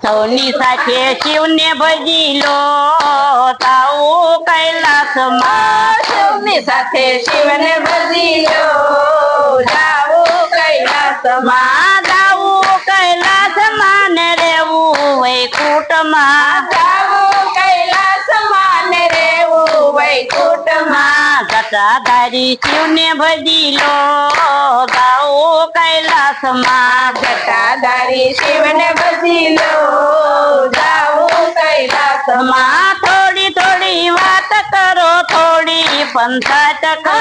સૌની સાથે શિવને ભજી લો તાવું કૈલાસમાં સૌની સાથે શિવને ભજી લો જાવું કૈલાસમાં જાવું કૈલાસમાં ને રેવું વૈકુંઠમાં જાવું કૈલાસમાં ને રેવું વૈકુંઠમાં જટાધારી શિવને ભજી લો જાવું કૈલાસમાં જટાધારી શિવને ભજી લો જાવું કૈલાસમાં થોડી થોડી વાત કરો થોડી પંચાયત કરો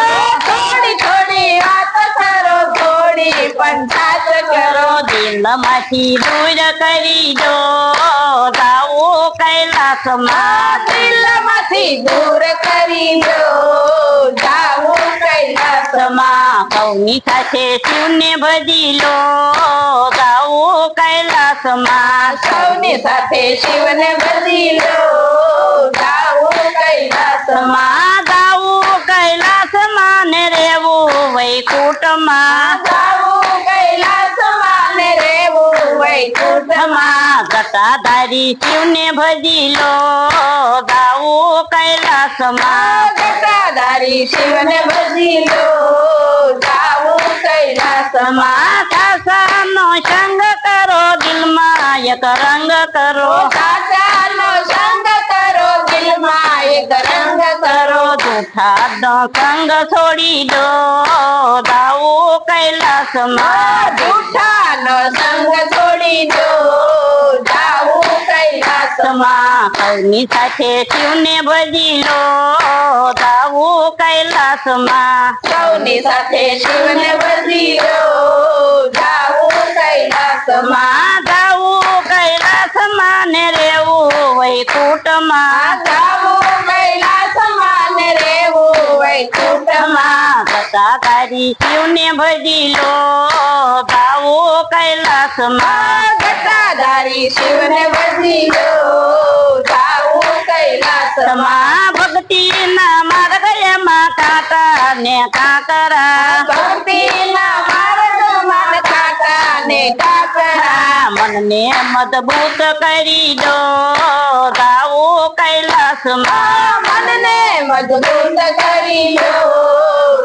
થોડી થોડી વાત કરો થોડી પંચાયત કરો દિલમાંથી દૂર કરી દો જાવું કૈલાસમાં દિલમાંથી દૂર કરી દો જાવું કૈલાસમાં સૌની સાથે શિવને ભજી લો જાવું કૈલાસમાં સૌની સાથે શિવને ભજી લો જાવું કૈલાસમાં જાવું કૈલાસમાં ને રેવું વૈકુંઠમાં જાવું કૈલાસમાં ને રેવું વૈકુંઠમાં જટાધારી શિવને ભજી લો જાવું કૈલાસમાં જટાધારી શિવને ભજી લો જાવું કૈલાસમાં સાસાનો સંગ કરો દિલમાં એક રંગ કરો સાચાનો સંગ કરો દિલમાં એક રંગ કરો જૂઠાનો સંગ છોડી દો જાવું કૈલાસમાં જૂઠાનો સંગ છોડી દો જાવું કૈલાસમાં સૌની સાથે શિવને ભજી લો જાવું કૈલાસમાં સૌની સાથે શિવને ભજી લો જાવું કૈલાસમાં જાવું કૈલાસમાં ને રેવું વૈકુંઠમાં જાવું કૈલાસમાં ને રેવું વૈકુંઠમાં જટાધારી શિવને ભજી લો જાવું કૈલાસમાં જટાધારી શિવને ભજી લો જાવું કૈલાસમાં ભક્તિના માર્ગ એમાં કાંટા ને કાંકરા ભક્તિના માર્ગમાં કાંટા ને કાંકરા મનને મજબૂત કરી દો જાવું કૈલાસમાં મનને મજબૂત કરી લો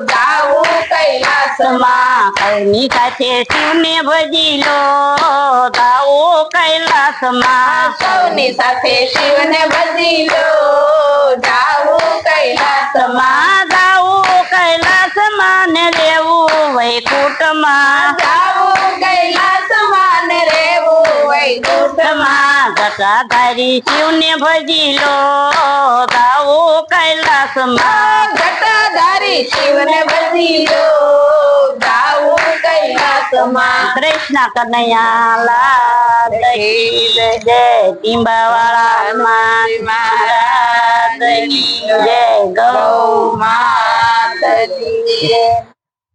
જાવું કૈલાસમાં સૌની સાથે શિવને ભજી લો જાવું કૈલાસમાં સૌની સાથે શિવને ભજી લો જાવું કૈલાસમાં જાવું કૈલાસમાં ને રેવું વૈકુંઠમાં જાવું કૈલાસમાં ને રેવું વૈકુંઠમાં જટાધારી શિવને ભજી લો જાવું કૈલાસમાં જટાધારી શિવને ભજી લો જાવું કૈલાસમાં કૃષ્ણ કનૈયા લાલ કી જય ટીંબાવાળા મહારાજ કી જય ગૌ માતજી